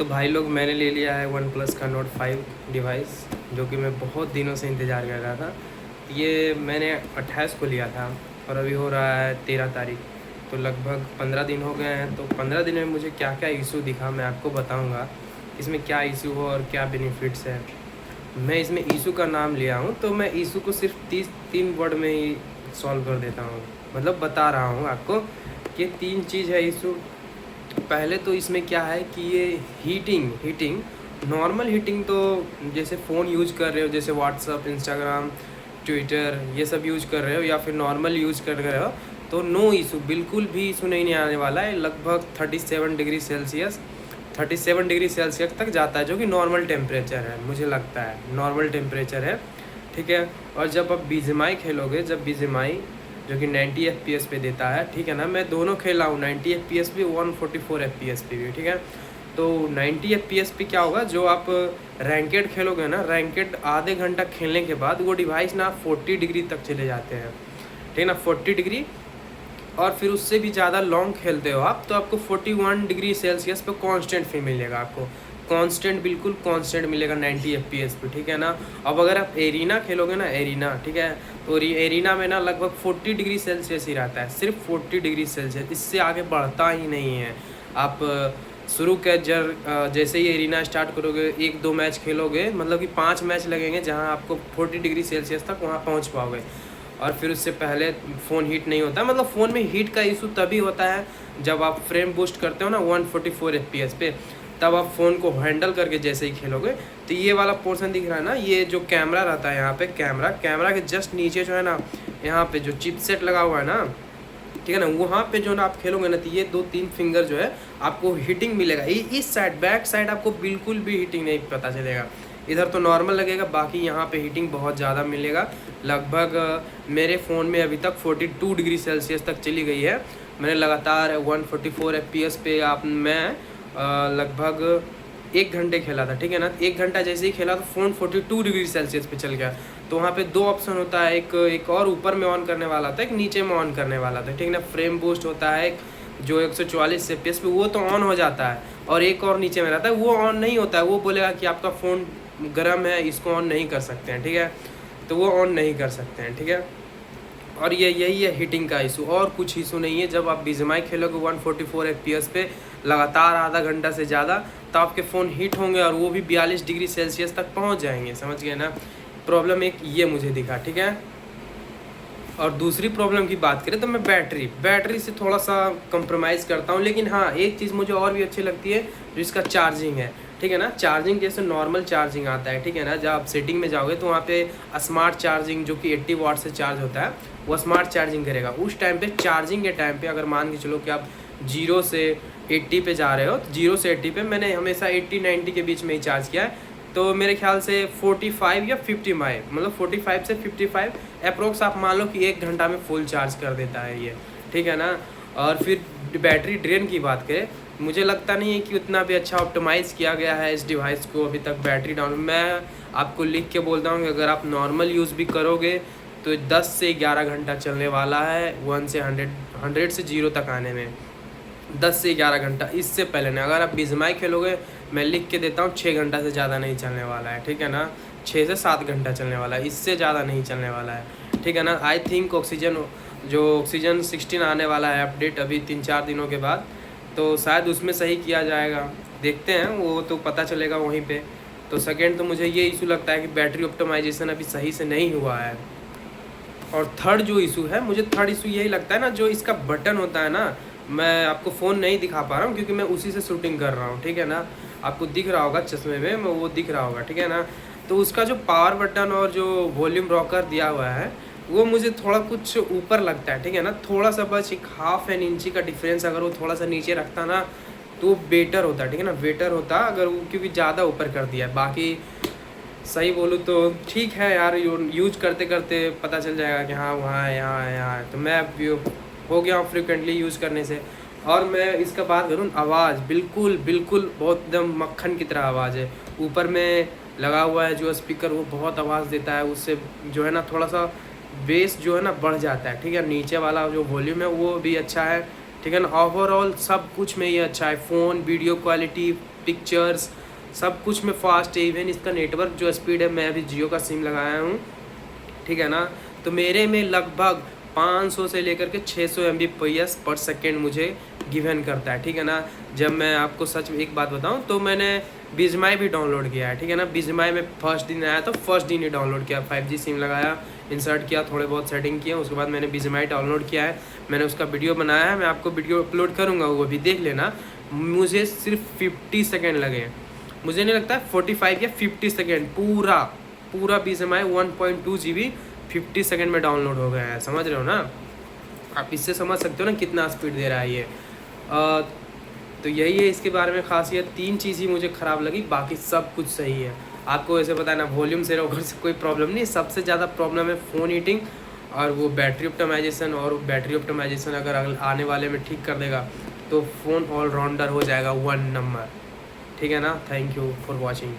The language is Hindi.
तो भाई लोग मैंने ले लिया है वन प्लस का नोट 5 डिवाइस, जो कि मैं बहुत दिनों से इंतज़ार कर रहा था। ये मैंने 28 को लिया था और अभी हो रहा है 13 तारीख, तो लगभग 15 दिन हो गए हैं। तो 15 दिन में मुझे क्या क्या इशू दिखा मैं आपको बताऊंगा, इसमें क्या इशू हो और क्या बेनिफिट्स है। मैं इसमें इशू का नाम लिया हूँ, तो मैं इशू को सिर्फ 3 वर्ड में ही सॉल्व कर देता हूँ, मतलब बता रहा हूँ आपको कि 3 चीज़ है इशू। पहले तो इसमें क्या है कि ये हीटिंग नॉर्मल हीटिंग, तो जैसे फ़ोन यूज कर रहे हो, जैसे व्हाट्सअप, इंस्टाग्राम, ट्विटर, ये सब यूज कर रहे हो या फिर नॉर्मल यूज कर रहे हो, तो नो इशू, बिल्कुल भी इशू नहीं आने वाला है। लगभग 37 डिग्री सेल्सियस तक जाता है, जो कि नॉर्मल टेम्परेचर है, मुझे लगता है नॉर्मल टेम्परेचर है, ठीक है। और जब आप बीजीएमआई खेलोगे, जब बीजीएमआई जो कि 90 FPS पे देता है, ठीक है ना, मैं दोनों खेला हूँ, 90 FPS भी, 144 FPS पे भी, ठीक है। तो 90 FPS पे क्या होगा, जो आप रैंकेड खेलोगे ना, रैंकेड आधे घंटा खेलने के बाद वो डिवाइस ना 40 डिग्री तक चले जाते हैं, ठीक है ना, 40 डिग्री। और फिर उससे भी ज़्यादा लॉन्ग खेलते हो आप, तो आपको 41 डिग्री सेल्सियस पे कांस्टेंट फील मिलेगा, आपको कांस्टेंट, बिल्कुल कांस्टेंट मिलेगा 90 FPS पे, ठीक है ना। अब अगर आप एरिना खेलोगे ना, एरिना, ठीक है, तो एरिना में ना लगभग 40 डिग्री सेल्सियस ही रहता है, सिर्फ 40 डिग्री सेल्सियस, इससे आगे बढ़ता ही नहीं है। आप शुरू के जैसे ही एरिना स्टार्ट करोगे, 1-2 मैच खेलोगे, मतलब कि 5 मैच लगेंगे जहाँ आपको 40 डिग्री सेल्सियस तक वहाँ पहुँच पाओगे। और फिर उससे पहले फ़ोन हीट नहीं होता, मतलब फ़ोन में हीट का इशू तभी होता है जब आप फ्रेम बूस्ट करते हो ना 144 FPS पे, तब आप फ़ोन को हैंडल करके जैसे ही खेलोगे। तो ये वाला पोर्शन दिख रहा है ना, ये जो कैमरा रहता है यहाँ पे, कैमरा के जस्ट नीचे जो है ना, यहाँ पे जो चिपसेट लगा हुआ है ना, ठीक है ना, वहाँ पे जो ना आप खेलोगे ना, तो ये 2-3 फिंगर जो है आपको हीटिंग मिलेगा। इस साइड, बैक साइड आपको बिल्कुल भी हीटिंग नहीं पता चलेगा, इधर तो नॉर्मल लगेगा, बाकी यहाँ पे हीटिंग बहुत ज़्यादा मिलेगा। लगभग मेरे फ़ोन में अभी तक 42 डिग्री सेल्सियस तक चली गई है। मैंने लगातार 144 FPS पे मैं लगभग 1 घंटे खेला था, ठीक है ना। 1 घंटा जैसे ही खेला तो फ़ोन 42 डिग्री सेल्सियस पे चल गया। तो वहाँ पे 2 ऑप्शन होता है, एक और ऊपर में ऑन करने वाला था, एक नीचे में ऑन करने वाला था, ठीक है ना। फ्रेम बूस्ट होता है जो 144 FPS पे, वो तो ऑन हो जाता है, और एक और नीचे में रहता है, वो ऑन नहीं होता है, वो बोलेगा कि आपका फ़ोन गर्म है, इसको ऑन नहीं कर सकते हैं, ठीक है, तो वो ऑन नहीं कर सकते हैं, ठीक है। और यही है हीटिंग का इशू, और कुछ इशू नहीं है। जब आप बीजीएमआई खेलोगे 144 FPS पे लगातार आधा घंटा से ज़्यादा, तो आपके फ़ोन हीट होंगे, और वो भी 42 डिग्री सेल्सियस तक पहुंच जाएंगे, समझ गए ना। प्रॉब्लम एक ये मुझे दिखा, ठीक है। और दूसरी प्रॉब्लम की बात करें तो मैं बैटरी से थोड़ा सा कंप्रोमाइज़ करता हूँ, लेकिन हाँ, एक चीज़ मुझे और भी अच्छी लगती है, जो इसका चार्जिंग है, ठीक है ना। चार्जिंग जैसे नॉर्मल चार्जिंग आता है, ठीक है ना, जब आप सेटिंग में जाओगे तो वहाँ पे स्मार्ट चार्जिंग, जो कि 80 वाट से चार्ज होता है, वो स्मार्ट चार्जिंग करेगा। उस टाइम पे, चार्जिंग के टाइम पे, अगर मान के चलो कि आप 0 से 80 पे जा रहे हो, तो 0 से 80 पे मैंने हमेशा 80-90 के बीच में ही चार्ज किया है, तो मेरे ख्याल से 45 या 50 माइल, मतलब 45 से 55 अप्रोक्स आप मान लो कि 1 घंटा में फुल चार्ज कर देता है ये, ठीक है ना। और फिर बैटरी ड्रेन की बात करें, मुझे लगता नहीं है कि उतना भी अच्छा ऑप्टिमाइज़ किया गया है इस डिवाइस को अभी तक बैटरी डाउन। मैं आपको लिख के बोलता हूँ कि अगर आप नॉर्मल यूज़ भी करोगे तो 10 से 11 घंटा चलने वाला है, 1 से 100 से 0 तक आने में 10 से 11 घंटा, इससे पहले नहीं। अगर आप बीजीएमआई खेलोगे, मैं लिख के देता हूँ 6 घंटा से ज़्यादा नहीं चलने वाला है, ठीक है ना, 6 से 7 घंटा चलने वाला है, इससे ज़्यादा नहीं चलने वाला है, ठीक है ना। आई थिंक ऑक्सीजन 16 आने वाला है अपडेट अभी 3-4 दिनों के बाद, तो शायद उसमें सही किया जाएगा, देखते हैं, वो तो पता चलेगा वहीं पे। तो सेकेंड तो मुझे ये इशू लगता है कि बैटरी ऑप्टिमाइजेशन अभी सही से नहीं हुआ है। और थर्ड जो इशू है, मुझे थर्ड इशू यही लगता है ना, जो इसका बटन होता है ना, मैं आपको फ़ोन नहीं दिखा पा रहा हूँ क्योंकि मैं उसी से शूटिंग कर रहा हूँ, ठीक है ना। आपको दिख रहा होगा चश्मे में, मैं वो दिख रहा होगा, ठीक है ना। तो उसका जो पावर बटन और जो वॉल्यूम रॉकर दिया हुआ है, वो मुझे थोड़ा कुछ ऊपर लगता है, ठीक है ना। थोड़ा सा बस एक 1/2 इंची का डिफरेंस अगर वो थोड़ा सा नीचे रखता ना, तो बेटर होता, ठीक है ना, बेटर होता, अगर वो, क्योंकि ज़्यादा ऊपर कर दिया है। बाकी सही बोलूँ तो ठीक है यार, यूज करते करते पता चल जाएगा कि हाँ वहाँ है, यहाँ है, यहाँ है। तो मैं हो गया हूँ फ्रिक्वेंटली यूज़ करने से। और मैं इसका बात करूँ, आवाज़ बिल्कुल बहुत एकदम मक्खन की तरह आवाज़ है। ऊपर में लगा हुआ है जो स्पीकर, वो बहुत आवाज़ देता है, उससे जो है ना थोड़ा सा बेस जो है ना बढ़ जाता है, ठीक है। नीचे वाला जो वॉल्यूम है वो भी अच्छा है, ठीक है ना। ओवरऑल सब कुछ में ये अच्छा है। फ़ोन, वीडियो क्वालिटी, पिक्चर्स सब कुछ में फास्ट है। इवन इसका नेटवर्क जो स्पीड है, मैं अभी जियो का सिम लगाया हूँ, ठीक है ना, तो मेरे में लगभग 500 से लेकर के 600 Mbps पर सेकेंड मुझे गिवन करता है, ठीक है ना। जब मैं आपको सच में एक बात बताऊं तो मैंने बीजीएमआई भी डाउनलोड किया है, ठीक है ना। बीजीएमआई में फर्स्ट दिन आया तो फर्स्ट दिन ही डाउनलोड किया, 5G सिम लगाया, इंसर्ट किया, थोड़े बहुत सेटिंग किया, उसके बाद मैंने बीजीएमआई डाउनलोड किया है। मैंने उसका वीडियो बनाया है, मैं आपको वीडियो अपलोड करूँगा, वो भी देख लेना। मुझे सिर्फ 50 सेकेंड लगे, मुझे नहीं लगता 45 या 50 सेकेंड पूरा बीजीएमआई 1.2 GB 50 सेकेंड में डाउनलोड हो गया है। समझ रहे हो ना, आप इससे समझ सकते हो ना कितना स्पीड दे रहा है ये। तो यही है इसके बारे में खासियत। 3 चीज़ ही मुझे ख़राब लगी, बाकी सब कुछ सही है। आपको वैसे पता है ना, वॉल्यूम से रोकर से कोई प्रॉब्लम नहीं, सबसे ज़्यादा प्रॉब्लम है फ़ोन हीटिंग और वो बैटरी ऑप्टिमाइजेशन। और बैटरी ऑप्टिमाइजेशन अगर आने वाले में ठीक कर देगा तो फ़ोन ऑलराउंडर हो जाएगा 1 नंबर, ठीक है ना। Thank you for watching.